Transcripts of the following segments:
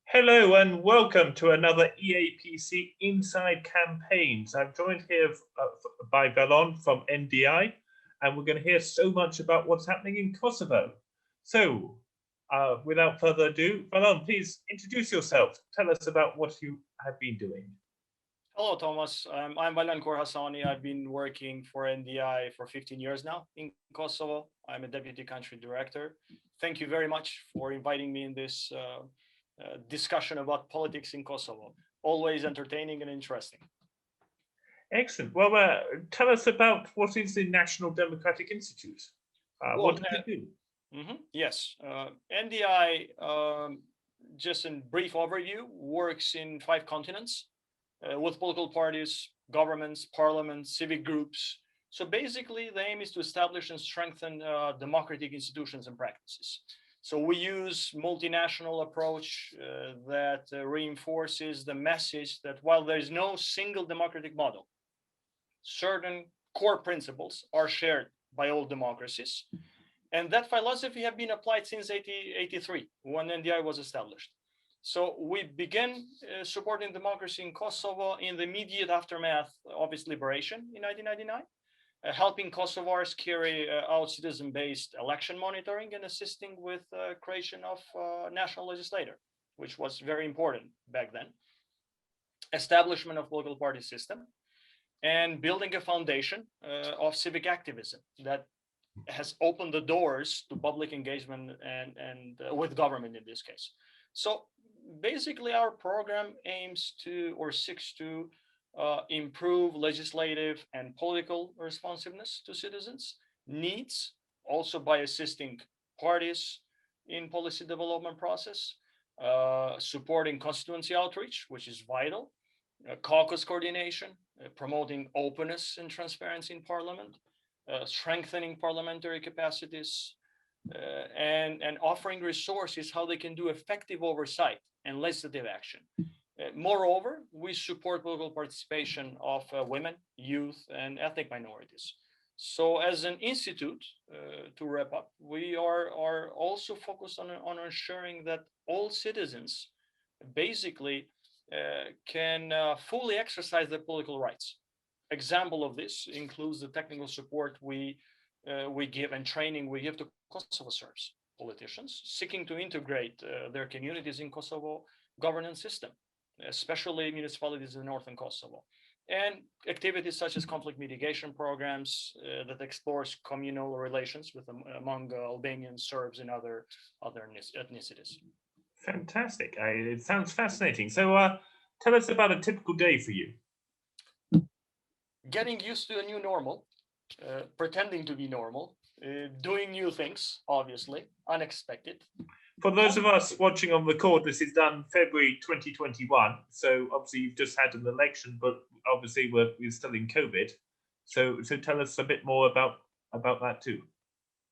Hello and welcome to another EAPC Inside Campaigns. I'm joined here by Valon from NDI, and we're going to hear so much about what's happening in Kosovo. So, without further ado, Valon, please introduce yourself. Tell us about what you have been doing. Hello, Thomas. I'm Valon Kurhasani. I've been working for NDI for 15 years now in Kosovo. I'm a deputy country director. Thank you very much for inviting me in this discussion about politics in Kosovo. Always entertaining and interesting. Excellent. Well, tell us about what is the National Democratic Institute. What does it do? Yes, NDI, just in brief overview, works in 5 continents with political parties, governments, parliaments, civic groups. So basically, the aim is to establish and strengthen democratic institutions and practices. So we use multinational approach that reinforces the message that while there is no single democratic model, certain core principles are shared by all democracies. And that philosophy have been applied since 1883 when NDI was established. So we began supporting democracy in Kosovo in the immediate aftermath of its liberation in 1999. Helping Kosovars carry out citizen-based election monitoring and assisting with creation of national legislator, which was very important back then. Establishment of political party system and building a foundation of civic activism that has opened the doors to public engagement and with government in this case. So basically our program aims to or seeks to improve legislative and political responsiveness to citizens' needs, also by assisting parties in policy development process, supporting constituency outreach, which is vital, caucus coordination, promoting openness and transparency in parliament, strengthening parliamentary capacities, and offering resources how they can do effective oversight and legislative action. Moreover, we support political participation of women, youth, and ethnic minorities. So as an institute, to wrap up, we are also focused on ensuring that all citizens basically can fully exercise their political rights. Example of this includes the technical support we give and training we give to Kosovo Serbs politicians seeking to integrate their communities in Kosovo governance system, especially municipalities in northern Kosovo, and activities such as conflict mitigation programs that explores communal relations with among Albanian Serbs and other ethnicities. Fantastic. It sounds fascinating. So tell us about a typical day for you. Getting used to a new normal, pretending to be normal, doing new things, obviously, unexpected. For those of us watching on record, this is done February 2021. So obviously you've just had an election, but obviously we're still in COVID. So tell us a bit more about that too.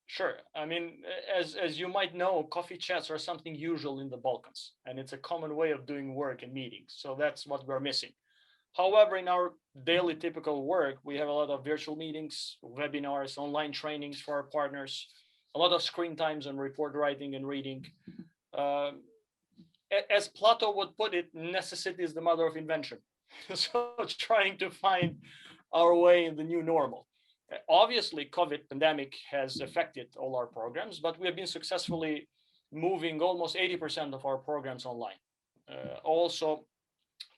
Sure. I mean, as you might know, coffee chats are something usual in the Balkans, and it's a common way of doing work and meetings. So that's what we're missing. However, in our daily typical work, we have a lot of virtual meetings, webinars, online trainings for our partners, a lot of screen times on report writing and reading. As Plato would put it, necessity is the mother of invention. So trying to find our way in the new normal. Obviously, COVID pandemic has affected all our programs, but we have been successfully moving almost 80% of our programs online. Also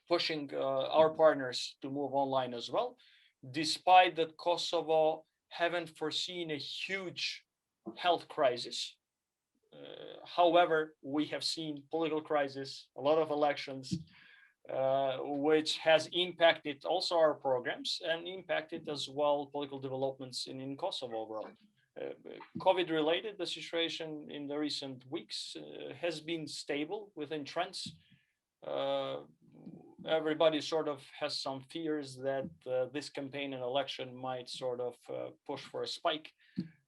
pushing our partners to move online as well, despite that Kosovo haven't foreseen a huge health crisis. However, we have seen political crisis, a lot of elections, which has impacted also our programs and impacted as well political developments in Kosovo overall. COVID related, the situation in the recent weeks has been stable within trends. Everybody sort of has some fears that this campaign and election might sort of push for a spike.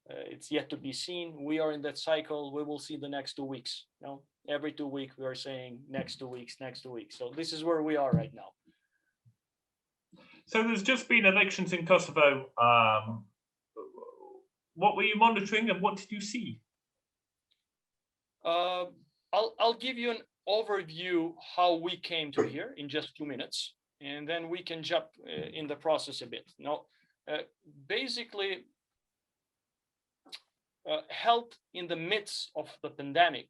It's yet to be seen. We are in that cycle. We will see the next 2 weeks. You know, every 2 weeks we are saying next 2 weeks, next 2 weeks. So this is where we are right now. So there's just been elections in Kosovo. What were you monitoring and what did you see? I'll give you an overview how we came to here in just 2 minutes, and then we can jump in the process a bit. Now, basically, help in the midst of the pandemic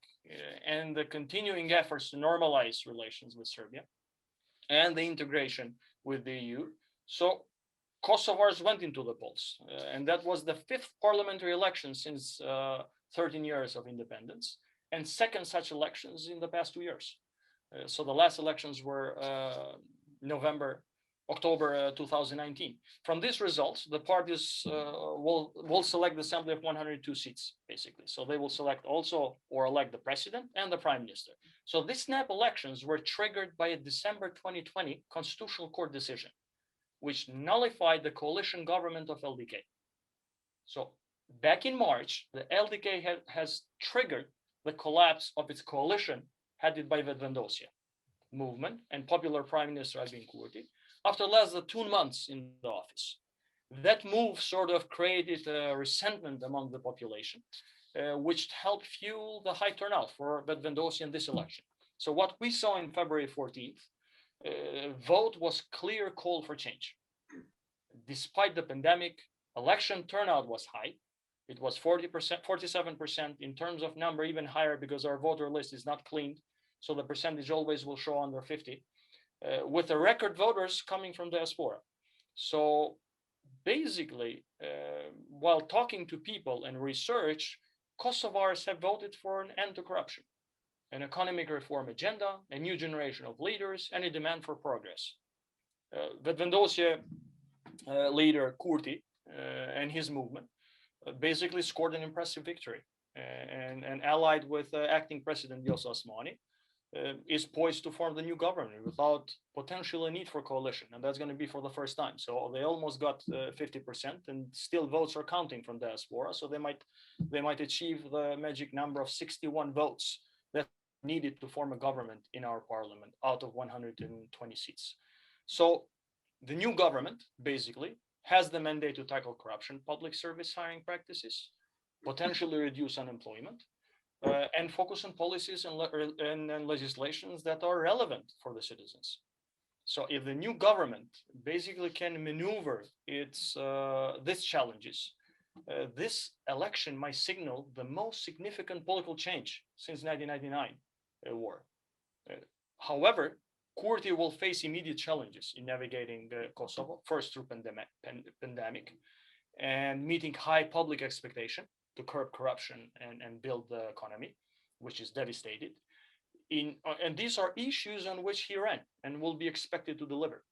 and the continuing efforts to normalize relations with Serbia and the integration with the EU. So Kosovars went into the polls, and that was the 5th parliamentary election since 13 years of independence, and second such elections in the past 2 years. So the last elections were October 2019. From these results, the parties will select the assembly of 102 seats, basically. So they will select also or elect the president and the prime minister. So these snap elections were triggered by a December 2020 constitutional court decision, which nullified the coalition government of LDK. So back in March, the LDK has triggered the collapse of its coalition headed by Vetëvendosje movement and popular Prime Minister Albin Kurti after less than 2 months in the office. That move sort of created a resentment among the population, which helped fuel the high turnout for Vetëvendosje in this election. So what we saw in February 14th, vote was clear call for change. Despite the pandemic, election turnout was high. It was 40%, 47% in terms of number, even higher because our voter list is not cleaned. So the percentage always will show under 50, with the record voters coming from diaspora. So basically, while talking to people and research, Kosovars have voted for an end to corruption, an economic reform agenda, a new generation of leaders, and a demand for progress. Vetëvendosje leader Kurti and his movement basically scored an impressive victory, and allied with acting president Vjosa Osmani, is poised to form the new government without potential need for coalition, and that's going to be for the first time. So they almost got 50%, and still votes are counting from diaspora. So they might achieve the magic number of 61 votes that needed to form a government in our parliament out of 120 seats. So the new government basically has the mandate to tackle corruption, public service hiring practices, potentially reduce unemployment, and focus on policies and legislations that are relevant for the citizens. So if the new government basically can maneuver these challenges, this election might signal the most significant political change since 1999 war. However, Kurti will face immediate challenges in navigating Kosovo, first through pandemic, and meeting high public expectation to curb corruption and build the economy, which is devastated. And these are issues on which he ran and will be expected to deliver.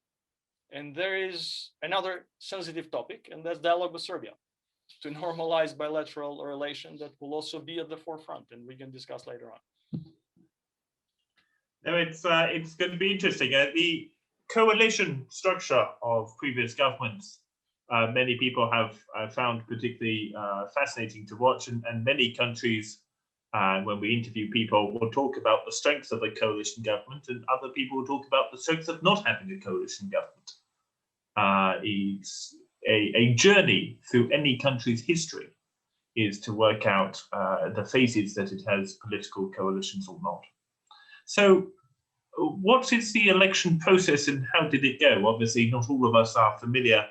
And there is another sensitive topic, and that's dialogue with Serbia to normalize bilateral relations that will also be at the forefront, and we can discuss later on. No, it's going to be interesting. The coalition structure of previous governments, many people have found particularly fascinating to watch, and many countries, when we interview people, will talk about the strengths of a coalition government, and other people will talk about the strengths of not having a coalition government. It's a journey through any country's history is to work out the phases that it has political coalitions or not. So what is the election process and how did it go? Obviously, not all of us are familiar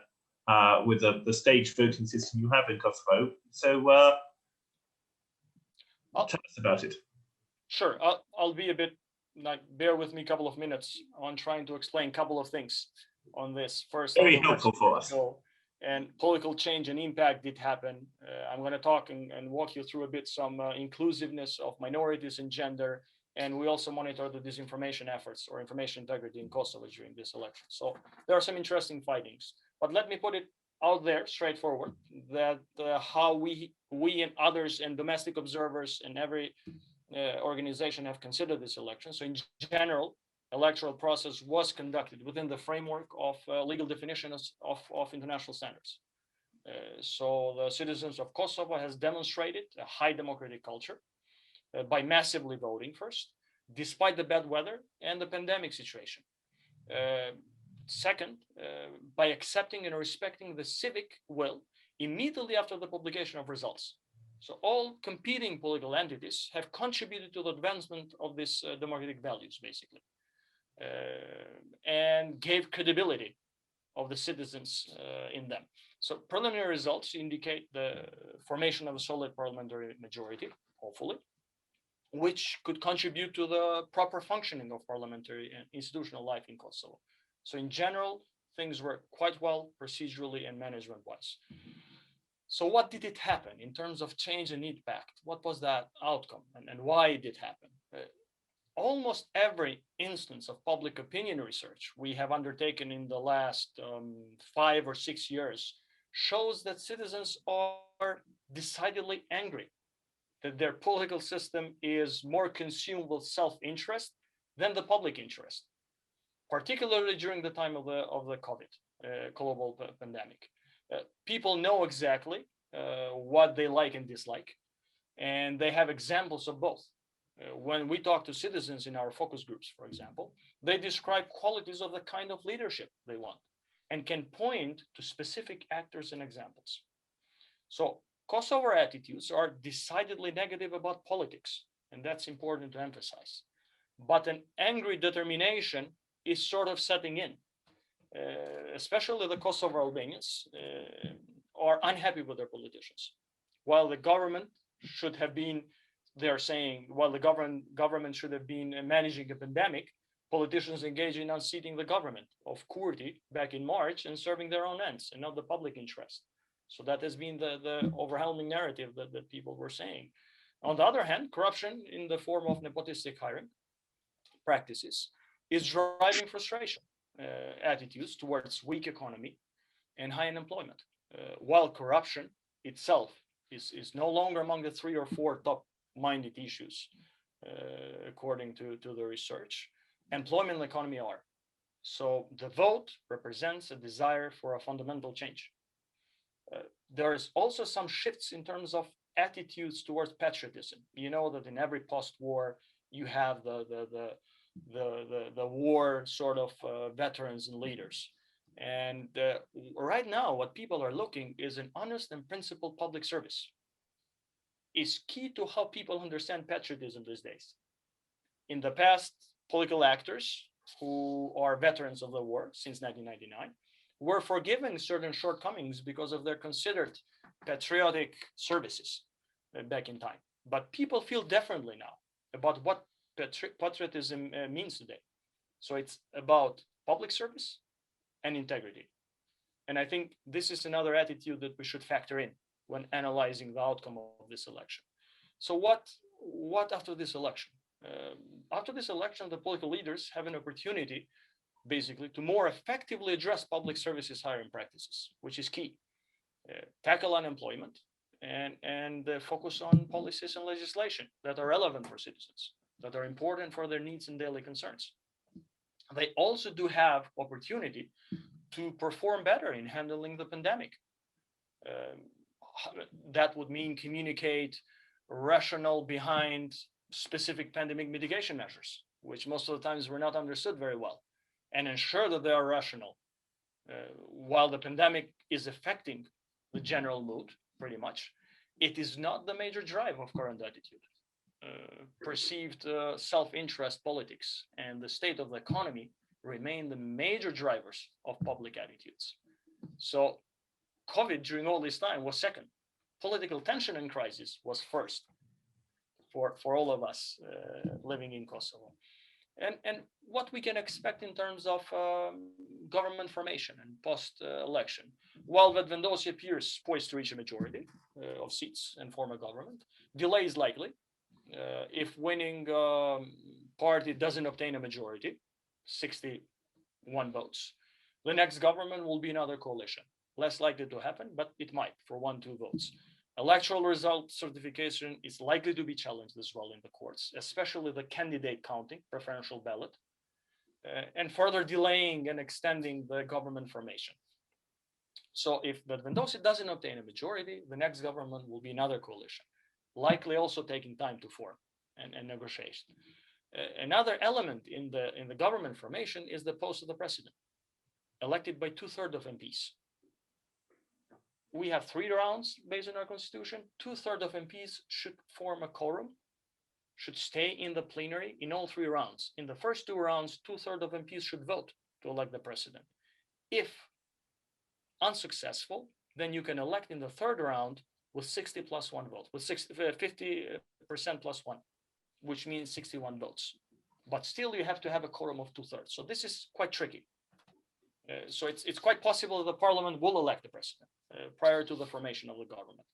with the staged voting system you have in Kosovo. So tell us about it. Sure, I'll be a bit, bear with me a couple of minutes on trying to explain a couple of things on this. First, very helpful for us. And political change and impact did happen. I'm going to talk and walk you through a bit some inclusiveness of minorities and gender. And we also monitor the disinformation efforts or information integrity in Kosovo during this election. So there are some interesting findings. But let me put it out there straightforward that how we and others and domestic observers and every organization have considered this election. So in general, electoral process was conducted within the framework of legal definitions of international standards. So the citizens of Kosovo has demonstrated a high democratic culture by massively voting first, despite the bad weather and the pandemic situation. Second, by accepting and respecting the civic will immediately after the publication of results. So all competing political entities have contributed to the advancement of these democratic values, basically, and gave credibility of the citizens in them. So preliminary results indicate the formation of a solid parliamentary majority, hopefully, which could contribute to the proper functioning of parliamentary and institutional life in Kosovo. So in general, things were quite well procedurally and management-wise. So what did it happen in terms of change and impact? What was that outcome, and why did it happen? Almost every instance of public opinion research we have undertaken in the last 5 or 6 years shows that citizens are decidedly angry, that their political system is more consumed with self-interest than the public interest, particularly during the time of the COVID global pandemic. People know exactly what they like and dislike, and they have examples of both. When we talk to citizens in our focus groups, for example, they describe qualities of the kind of leadership they want and can point to specific actors and examples. So Kosovo attitudes are decidedly negative about politics, and that's important to emphasize. But an angry determination is sort of setting in. Especially the Kosovo Albanians are unhappy with their politicians. While the government should have been, they're saying, while the government should have been managing a pandemic, politicians engaged in unseating the government of Kurti back in March and serving their own ends and not the public interest. So that has been the overwhelming narrative that people were saying. On the other hand, corruption in the form of nepotistic hiring practices is driving frustration attitudes towards weak economy and high unemployment. While corruption itself is no longer among the 3 or 4 top-minded issues, according to the research, employment and economy are. So the vote represents a desire for a fundamental change. There's also some shifts in terms of attitudes towards patriotism. You know that in every post-war, you have the war sort of veterans and leaders. And right now, what people are looking is an honest and principled public service. Is key to how people understand patriotism these days. In the past, political actors who are veterans of the war since 1999 were forgiven certain shortcomings because of their considered patriotic services back in time. But people feel differently now about what patriotism means today. So it's about public service and integrity. And I think this is another attitude that we should factor in when analyzing the outcome of this election. So what after this election? After this election, the political leaders have an opportunity basically to more effectively address public services hiring practices, which is key. Tackle unemployment and focus on policies and legislation that are relevant for citizens, that are important for their needs and daily concerns. They also do have opportunity to perform better in handling the pandemic. That would mean communicate rationale behind specific pandemic mitigation measures, which most of the times were not understood very well, and ensure that they are rational. While the pandemic is affecting the general mood, pretty much, it is not the major drive of current attitude. Perceived self-interest politics and the state of the economy remain the major drivers of public attitudes. So COVID during all this time was second. Political tension and crisis was first for all of us living in Kosovo. And what we can expect in terms of government formation and post-election. While Vetvendosi appears poised to reach a majority of seats and form a government, delay is likely. If winning party doesn't obtain a majority, 61 votes, the next government will be another coalition. Less likely to happen, but it might for 1-2 votes. Electoral result certification is likely to be challenged as well in the courts, especially the candidate counting, preferential ballot, and further delaying and extending the government formation. So if Vetvendosi doesn't obtain a majority, the next government will be another coalition, likely also taking time to form and negotiate. Another element in the government formation is the post of the president, elected by 2/3 of MPs, we have 3 rounds based on our constitution. 2/3 of MPs should form a quorum, should stay in the plenary in all 3 rounds. In the first 2 rounds, 2/3 of MPs should vote to elect the president. If unsuccessful, then you can elect in the 3rd round with 60 plus 1 vote, with 50% plus 1, which means 61 votes. But still, you have to have a quorum of 2/3. So this is quite tricky. So it's quite possible that the parliament will elect the president prior to the formation of the government.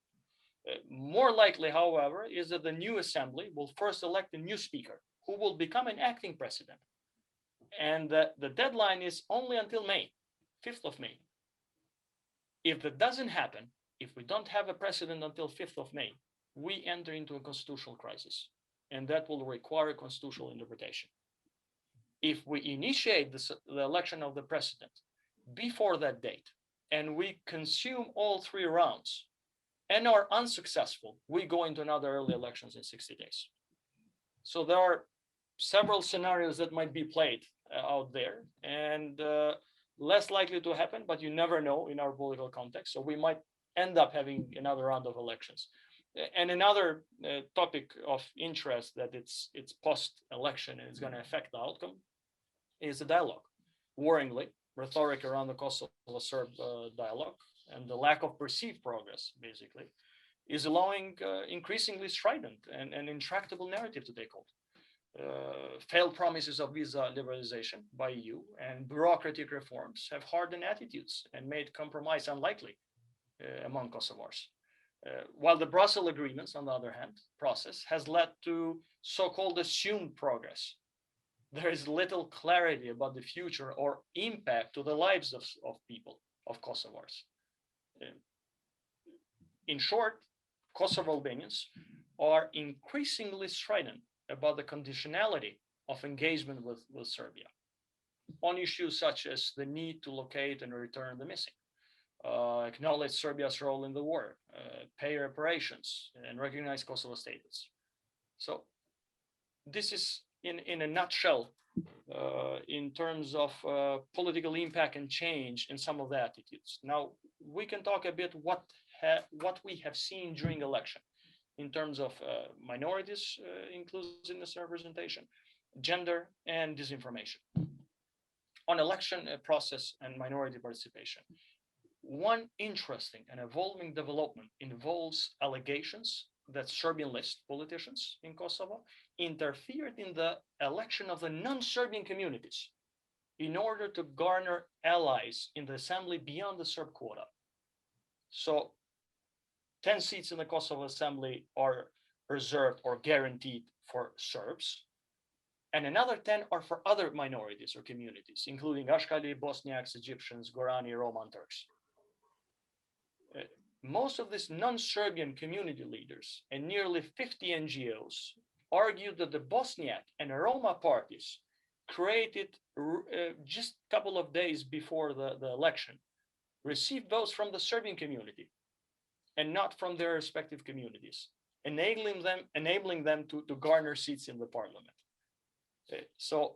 More likely, however, is that the new assembly will first elect a new speaker who will become an acting president. And the deadline is only until May, 5th of May. If that doesn't happen, if we don't have a president until 5th of May, we enter into a constitutional crisis, and that will require a constitutional interpretation. If we initiate the election of the president before that date, and we consume all 3 rounds and are unsuccessful, we go into another early elections in 60 days. So there are several scenarios that might be played out there, and less likely to happen, but you never know in our political context. So we might end up having another round of elections. And another topic of interest that it's post-election and it's going to affect the outcome is the dialogue. Worryingly, rhetoric around the Kosovo-Serb dialogue and the lack of perceived progress, basically, is allowing increasingly strident and intractable narrative to take hold. Failed promises of visa liberalization by EU and bureaucratic reforms have hardened attitudes and made compromise unlikely among Kosovars. While the Brussels agreements, on the other hand, process has led to so-called assumed progress, there is little clarity about the future or impact to the lives of people, of Kosovars. In short, Kosovo Albanians are increasingly strident about the conditionality of engagement with Serbia on issues such as the need to locate and return the missing, acknowledge Serbia's role in the war, pay reparations, and recognize Kosovo status. So this is in a nutshell in terms of political impact and change in some of the attitudes. Now we can talk a bit what we have seen during election in terms of minorities inclusiveness and representation, gender, and disinformation. On election process and minority participation, one interesting and evolving development involves allegations that Serbian list politicians in Kosovo interfered in the election of the non-Serbian communities in order to garner allies in the assembly beyond the Serb quota. So 10 seats in the Kosovo assembly are reserved or guaranteed for Serbs, and another 10 are for other minorities or communities, including Ashkali, Bosniaks, Egyptians, Gorani, Roma, and Turks. Most of these non-Serbian community leaders and nearly 50 NGOs argued that the Bosniak and Roma parties created just a couple of days before the election received votes from the Serbian community and not from their respective communities, enabling them to garner seats in the parliament. So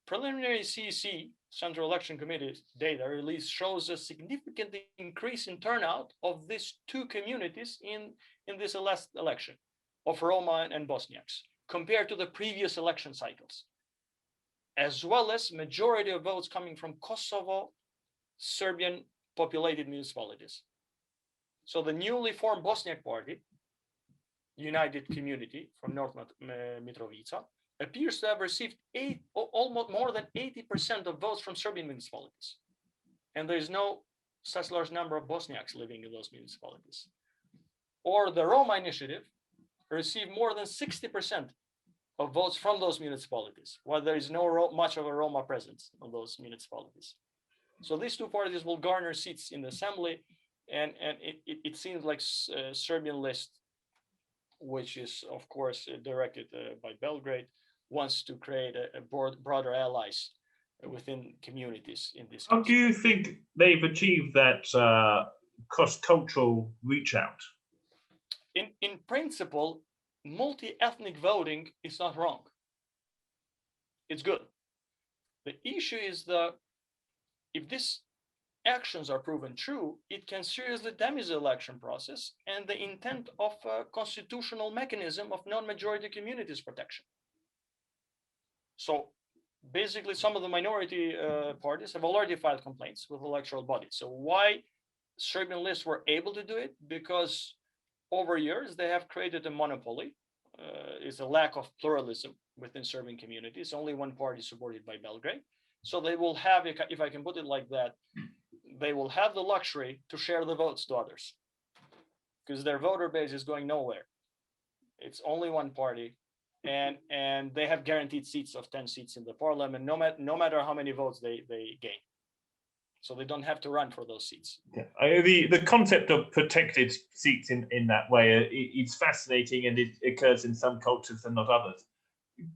preliminary CEC, Central Election Committee data release shows a significant increase in turnout of these 2 communities in this last election of Roma and Bosniaks compared to the previous election cycles, as well as majority of votes coming from Kosovo Serbian populated municipalities. So the newly formed Bosniak Party, United Community from North Mitrovica, appears to have received almost more than 80% of votes from Serbian municipalities. And there is no such large number of Bosniaks living in those municipalities. Or the Roma Initiative received more than 60% of votes from those municipalities, while there is no much of a Roma presence in those municipalities. So these 2 parties will garner seats in the assembly, and it seems like Serbian list, which is of course directed by Belgrade, wants to create a broader allies within communities in this case. How do you think they've achieved that cross-cultural reach out? In principle, multi-ethnic voting is not wrong. It's good. The issue is if this actions are proven true, it can seriously damage the election process and the intent of a constitutional mechanism of non-majority communities protection. So basically, some of the minority parties have already filed complaints with electoral bodies. So why Serbian lists were able to do it? Because over years, they have created a monopoly. Is a lack of pluralism within Serbian communities. Only one party supported by Belgrade. So they will have, if I can put it like that, they will have the luxury to share the votes to others because their voter base is going nowhere. It's only one party, and they have guaranteed seats of 10 seats in the parliament, no matter how many votes they gain. So they don't have to run for those seats. Yeah. The concept of protected seats in that way, it's fascinating, and it occurs in some cultures and not others.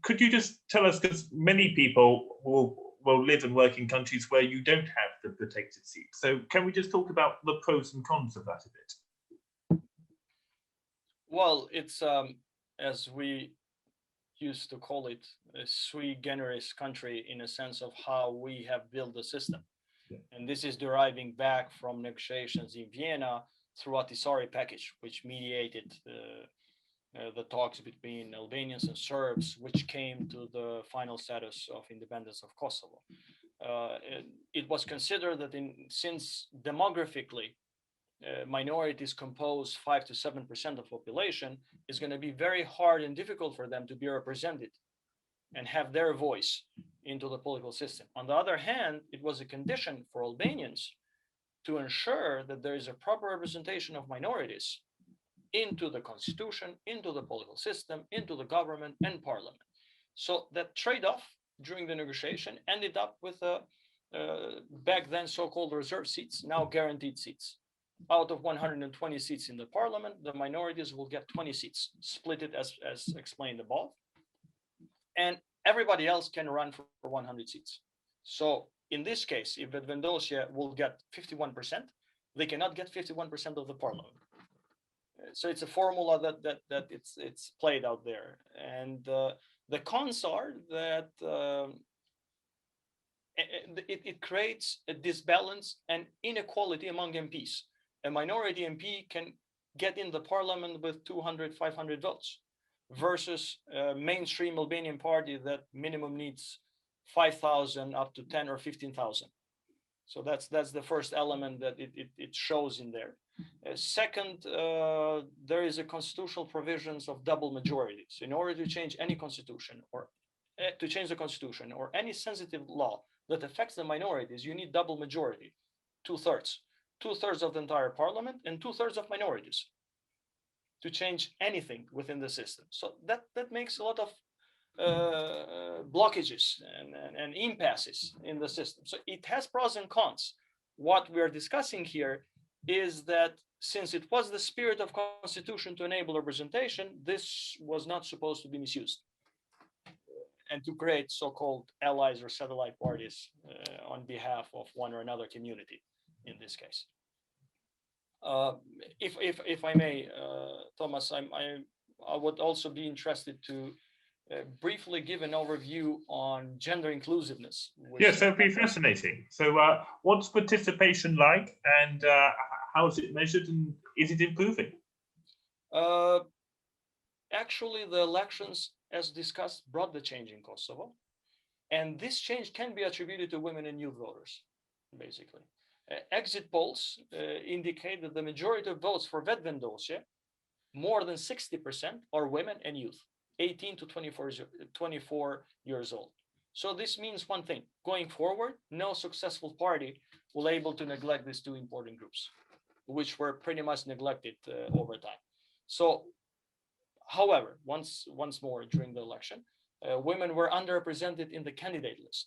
Could you just tell us, because many people will live and work in countries where you don't have the protected seat. So can we just talk about the pros and cons of that a bit? Well, it's as we used to call it, a sui generis country in a sense of how we have built the system. Yeah. And this is deriving back from negotiations in Vienna through Ahtisaari package, which mediated the talks between Albanians and Serbs, which came to the final status of independence of Kosovo. It was considered that since demographically minorities compose 5 to 7% of population, it's going to be very hard and difficult for them to be represented and have their voice into the political system. On the other hand, it was a condition for Albanians to ensure that there is a proper representation of minorities into the constitution, into the political system, into the government and parliament. So that trade-off during the negotiation ended up with back then so-called reserve seats, now guaranteed seats. Out of 120 seats in the parliament, the minorities will get 20 seats, split it as explained above. And everybody else can run for 100 seats. So in this case, if Vetvendosia will get 51%, they cannot get 51% of the parliament. So it's a formula that it's played out there. And the cons are that it creates a disbalance and inequality among MPs. A minority MP can get in the parliament with 200, 500 votes versus a mainstream Albanian party that minimum needs 5,000 up to 10 or 15,000. So that's the first element that it shows in there. Second, there is a constitutional provisions of double majorities. In order to change any constitution or to change the constitution or any sensitive law that affects the minorities, you need double majority, 2/3. 2/3 of the entire parliament and 2/3 of minorities to change anything within the system. So that makes a lot of blockages and impasses in the system. So it has pros and cons. What we are discussing here is that since it was the spirit of constitution to enable representation, this was not supposed to be misused and to create so-called allies or satellite parties on behalf of one or another community in this case. If I may, Thomas, I would also be interested to briefly give an overview on gender inclusiveness. Yes, that'd be fascinating. So what's participation like, and how is it measured, and is it improving? Actually, the elections, as discussed, brought the change in Kosovo. And this change can be attributed to women and youth voters, basically. Exit polls indicate that the majority of votes for Vetvendosia, more than 60%, are women and youth, 18 to 24 years old. So this means one thing: going forward, no successful party will be able to neglect these two important groups, which were pretty much neglected over time. So, however, once more during the election, women were underrepresented in the candidate list,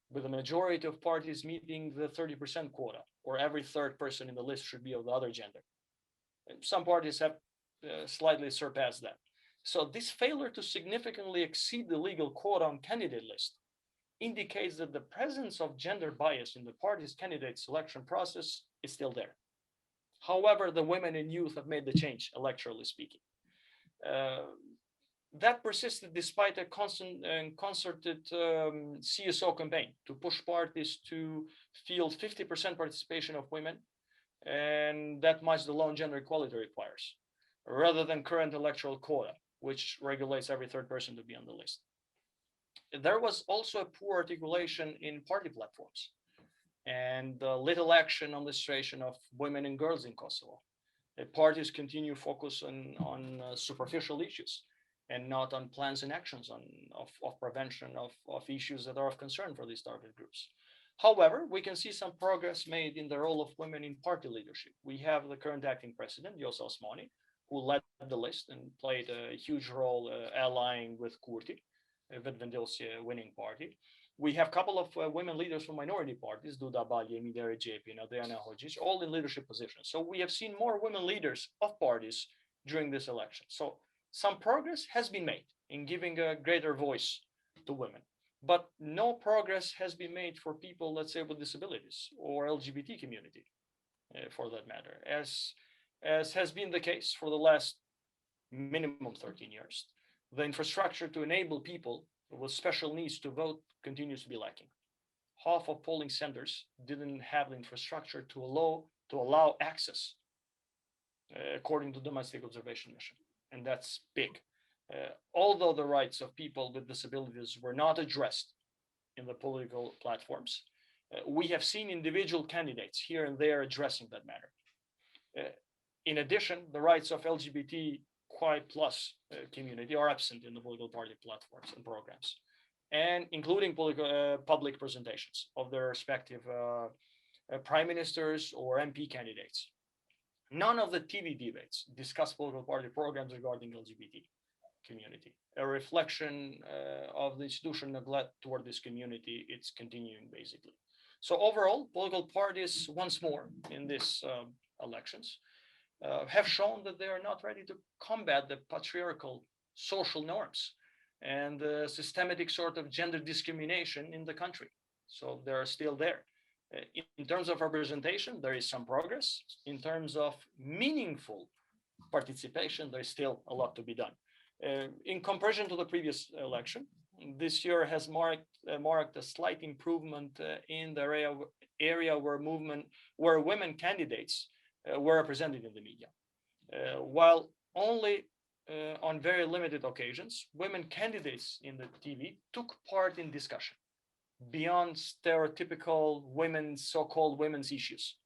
with the majority of parties meeting the 30% quota, or every third person in the list should be of the other gender. And some parties have slightly surpassed that. So this failure to significantly exceed the legal quota on candidate list indicates that the presence of gender bias in the party's candidate selection process is still there. However, the women and youth have made the change, electorally speaking. that persisted despite a constant and concerted CSO campaign to push parties to field 50% participation of women, and that much the law on gender equality requires, rather than current electoral quota, which regulates every third person to be on the list. There was also a poor articulation in party platforms and little action on the situation of women and girls in Kosovo. The parties continue focus on superficial issues and not on plans and actions of prevention of issues that are of concern for these target groups. However, we can see some progress made in the role of women in party leadership. We have the current acting president, Yosa Osmani, who led the list and played a huge role allying with Kurti, with Vendil's winning party. We have a couple of women leaders from minority parties, Duda Balje, Midere JP, and Adriana Hodzic, all in leadership positions. So we have seen more women leaders of parties during this election. So some progress has been made in giving a greater voice to women, but no progress has been made for people, let's say, with disabilities or LGBT community, for that matter, as has been the case for the last minimum 13 years. The infrastructure to enable people with special needs to vote continues to be lacking. Half of polling centers didn't have the infrastructure to allow access, according to domestic observation mission, and that's big. Although the rights of people with disabilities were not addressed in the political platforms, we have seen individual candidates here and there addressing that matter. In addition, the rights of LGBTQI+ community are absent in the political party platforms and programs, and including public presentations of their respective prime ministers or MP candidates. None of the TV debates discuss political party programs regarding LGBT community. A reflection of the institutional neglect toward this community, it's continuing basically. So overall, political parties once more in these elections have shown that they are not ready to combat the patriarchal social norms and the systematic sort of gender discrimination in the country. So they're still there. In terms of representation, there is some progress. In terms of meaningful participation, there's still a lot to be done. In comparison to the previous election, this year has marked a slight improvement in the area where women candidates were represented in the media. While only on very limited occasions, women candidates in the TV took part in discussion beyond stereotypical so-called women's issues.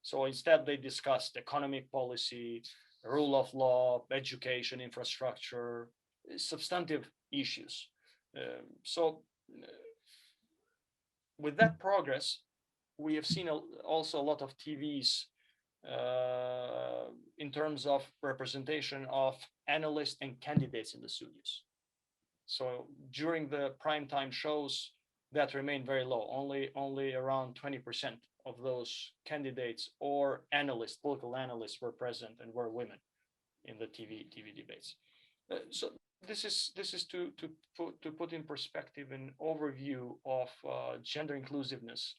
So instead, they discussed economic policy, rule of law, education, infrastructure, substantive issues. So with that progress, we have seen also a lot of TVs in terms of representation of analysts and candidates in the studios. So during the primetime shows, that remained very low. Only around 20% of those candidates or analysts, political analysts, were present and were women in the TV debates. So this is to put in perspective an overview of gender inclusiveness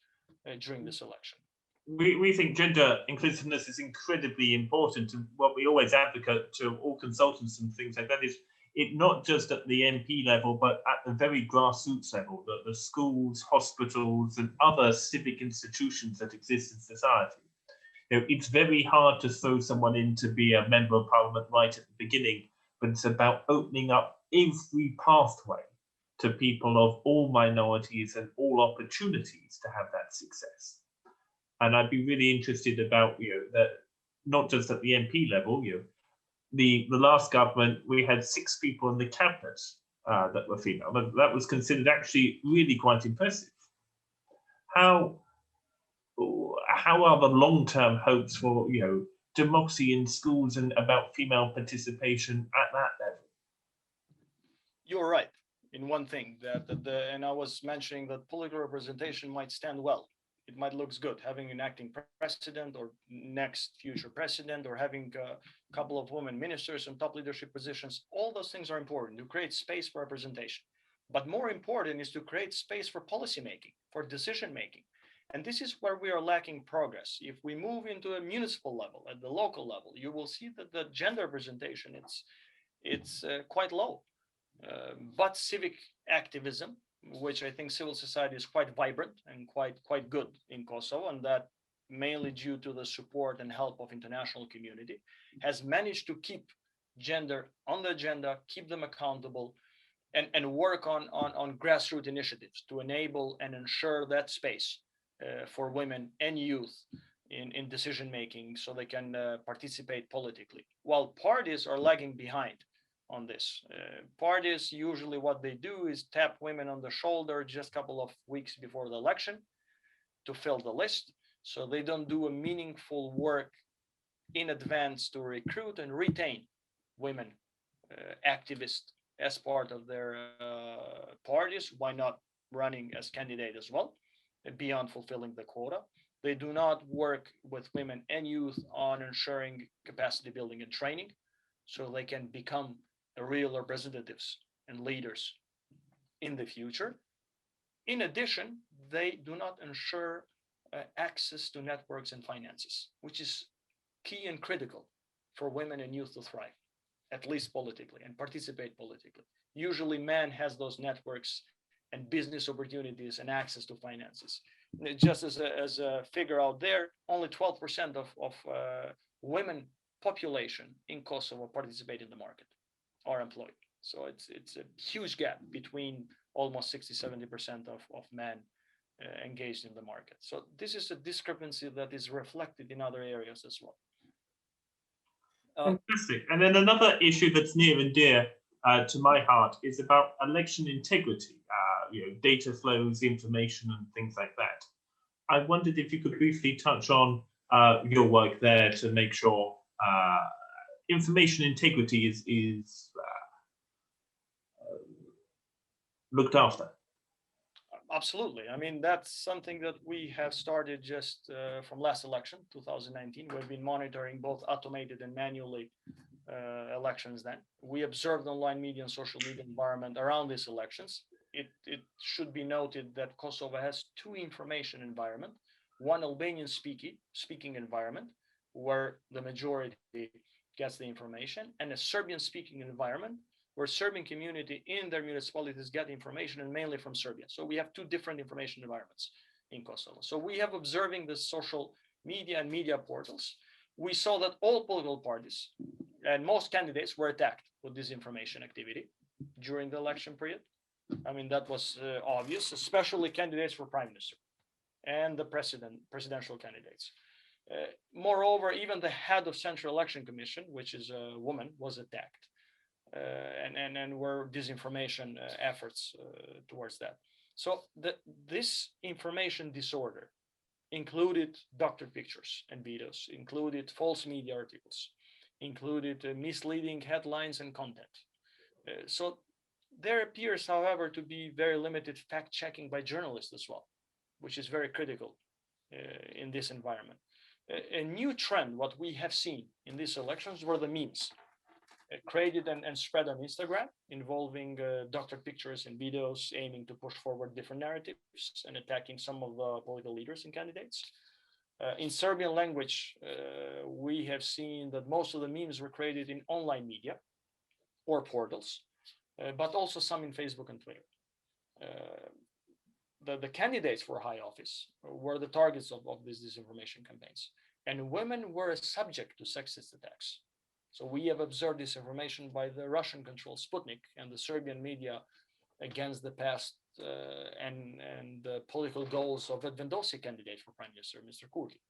during this election. We think gender inclusiveness is incredibly important, and what we always advocate to all consultants and things like that is it not just at the MP level, but at the very grassroots level, the schools, hospitals, and other civic institutions that exist in society. You know, it's very hard to throw someone in to be a member of parliament right at the beginning, but it's about opening up every pathway to people of all minorities and all opportunities to have that success. And I'd be really interested about, that not just at the MP level, the last government, we had 6 people in the cabinet that were female. That was considered actually really quite impressive. How are the long-term hopes for democracy in schools and about female participation at that level? You're right in one thing and I was mentioning that political representation might stand well. It might look good having an acting president or next future president, or having a couple of women ministers in top leadership positions. All those things are important to create space for representation. But more important is to create space for policy making, for decision making. And this is where we are lacking progress. If we move into a municipal level, at the local level, you will see that the gender representation it's quite low. But civic activism, which I think civil society is quite vibrant and quite good in Kosovo, and that mainly due to the support and help of international community, has managed to keep gender on the agenda, keep them accountable, and work on grassroots initiatives to enable and ensure that space for women and youth in decision making, so they can participate politically, while parties are lagging behind on this. Parties usually what they do is tap women on the shoulder just a couple of weeks before the election to fill the list. So they don't do a meaningful work in advance to recruit and retain women activists as part of their parties. Why not running as candidate as well, beyond fulfilling the quota? They do not work with women and youth on ensuring capacity building and training, so they can become real representatives and leaders in the future. In addition, they do not ensure access to networks and finances, which is key and critical for women and youth to thrive, at least politically, and participate politically. Usually man has those networks and business opportunities and access to finances. Just as a figure out there, only 12% of women population in Kosovo participate in the market, are employed. So it's a huge gap between almost 60-70% of men engaged in the market. So this is a discrepancy that is reflected in other areas as well. Fantastic. And then another issue that's near and dear to my heart is about election integrity, data flows, information, and things like that. I wondered if you could briefly touch on your work there to make sure information integrity is looked after. Absolutely. I mean, that's something that we have started just from last election, 2019. We've been monitoring both automated and manually elections then. We observed online media and social media environment around these elections. It should be noted that Kosovo has two information environments, one Albanian speaking environment, where the majority gets the information, and a Serbian speaking environment, where Serbian community in their municipalities get information, and mainly from Serbia. So we have two different information environments in Kosovo. So we have observing the social media and media portals. We saw that all political parties and most candidates were attacked with disinformation activity during the election period. I mean, that was obvious, especially candidates for prime minister and the presidential candidates. Moreover, even the head of Central Election Commission, which is a woman, was attacked. And were disinformation efforts towards that. So this information disorder included doctored pictures and videos, included false media articles, included misleading headlines and content. So there appears, however, to be very limited fact-checking by journalists as well, which is very critical in this environment. A new trend, what we have seen in these elections, were the memes created and spread on Instagram, involving doctored pictures and videos aiming to push forward different narratives and attacking some of the political leaders and candidates. In Serbian language, we have seen that most of the memes were created in online media or portals, but also some in Facebook and Twitter. The candidates for high office were the targets of these disinformation campaigns, and women were a subject to sexist attacks. So we have observed this information by the Russian-controlled Sputnik and the Serbian media against the past and the political goals of Vetvendosi candidate for prime minister, Mr. Kurti.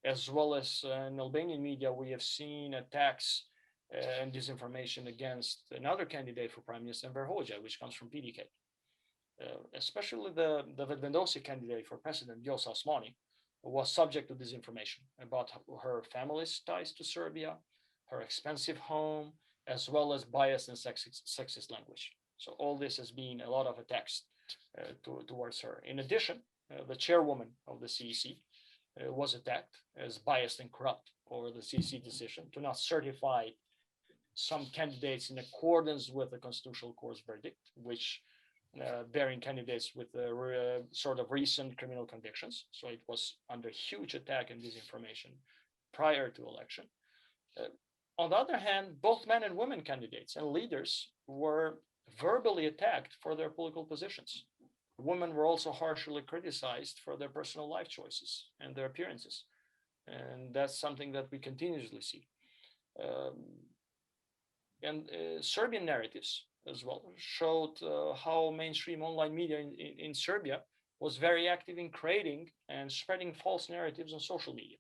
As well as in Albanian media, we have seen attacks and disinformation against another candidate for prime minister, Enver Hoxha, which comes from PDK. Especially the Vetvendosi candidate for president, Vjosa Osmani, was subject to disinformation about her family's ties to Serbia, her expensive home, as well as biased and sexist language. So all this has been a lot of attacks towards her. In addition, the chairwoman of the CEC was attacked as biased and corrupt over the CEC decision to not certify some candidates in accordance with the Constitutional Court's verdict, which bearing candidates with sort of recent criminal convictions. So it was under huge attack and disinformation prior to election. On the other hand, both men and women candidates and leaders were verbally attacked for their political positions. Women were also harshly criticized for their personal life choices and their appearances. And that's something that we continuously see. And Serbian narratives as well showed how mainstream online media in Serbia was very active in creating and spreading false narratives on social media.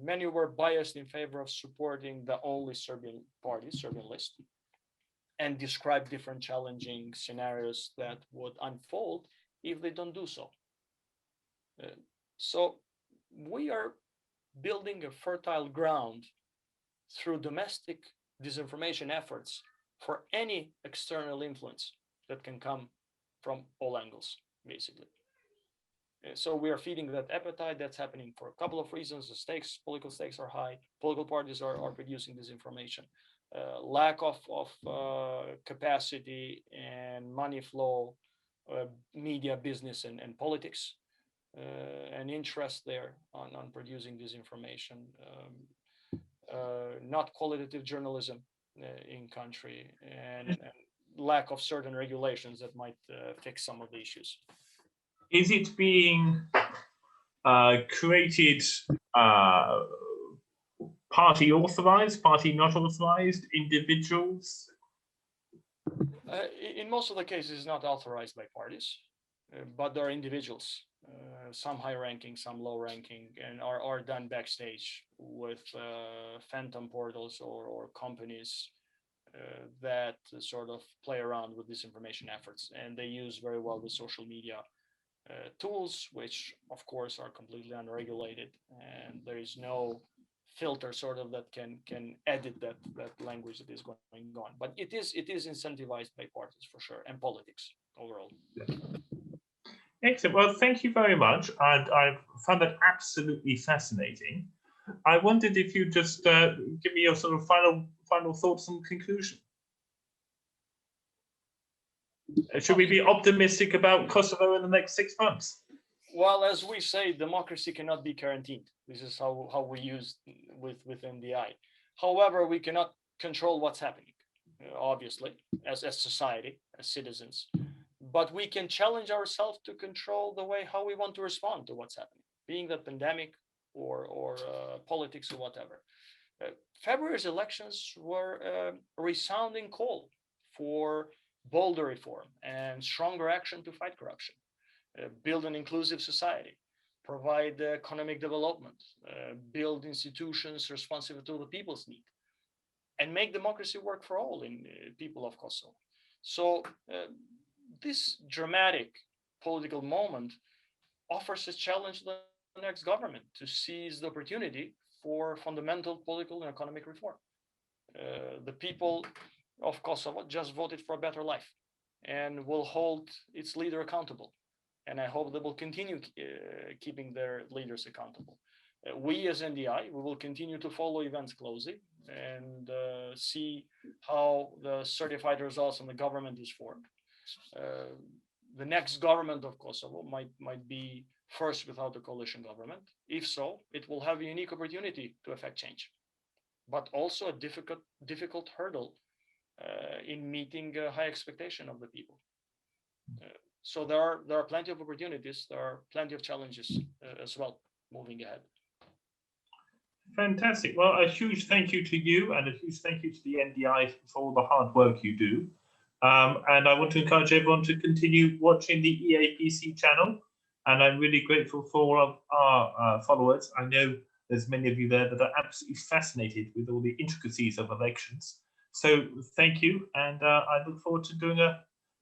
Many were biased in favor of supporting the only Serbian party, Serbian list, and describe different challenging scenarios that would unfold if they don't do so. So we are building a fertile ground through domestic disinformation efforts for any external influence that can come from all angles, basically. So we are feeding that appetite. That's happening for a couple of reasons. The political stakes are high. Political parties are producing disinformation. Lack of capacity and money flow, media, business, and politics, and interest there on producing disinformation. Not qualitative journalism in country, and lack of certain regulations that might fix some of the issues. Is it being created party authorized, party not authorized, individuals? In most of the cases, it's not authorized by parties, but there are individuals, some high ranking, some low ranking, and are done backstage with phantom portals or companies that sort of play around with disinformation efforts. And they use very well the social media tools, which of course are completely unregulated, and there is no filter sort of that can edit that language that is going on. But it is incentivized by parties for sure, and politics overall. Excellent. Well, thank you very much. I found that absolutely fascinating. I wondered if you just give me your sort of final thoughts and conclusion. Should we be optimistic about Kosovo in the next 6 months? Well, as we say, democracy cannot be guaranteed. This is how we use with NDI. However, we cannot control what's happening, obviously, as society, as citizens. But we can challenge ourselves to control the way how we want to respond to what's happening, being the pandemic or politics or whatever. February's elections were a resounding call for bolder reform and stronger action to fight corruption, build an inclusive society, provide economic development, build institutions responsive to the people's need, and make democracy work for all in people of Kosovo. So this dramatic political moment offers a challenge to the next government to seize the opportunity for fundamental political and economic reform. The people of Kosovo just voted for a better life and will hold its leader accountable. And I hope they will continue keeping their leaders accountable. We as NDI, we will continue to follow events closely and see how the certified results and the government is formed. The next government of Kosovo might be first without a coalition government. If so, it will have a unique opportunity to effect change, but also a difficult hurdle in meeting a high expectation of the people. So there are plenty of opportunities. There are plenty of challenges as well moving ahead. Fantastic. Well, a huge thank you to you and a huge thank you to the NDI for all the hard work you do. And I want to encourage everyone to continue watching the EAPC channel. And I'm really grateful for all of our followers. I know there's many of you there that are absolutely fascinated with all the intricacies of elections. So thank you. And I look forward to doing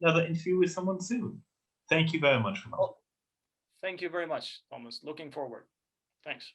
another interview with someone soon. Thank you very much. Thank you very much, Thomas. Looking forward. Thanks.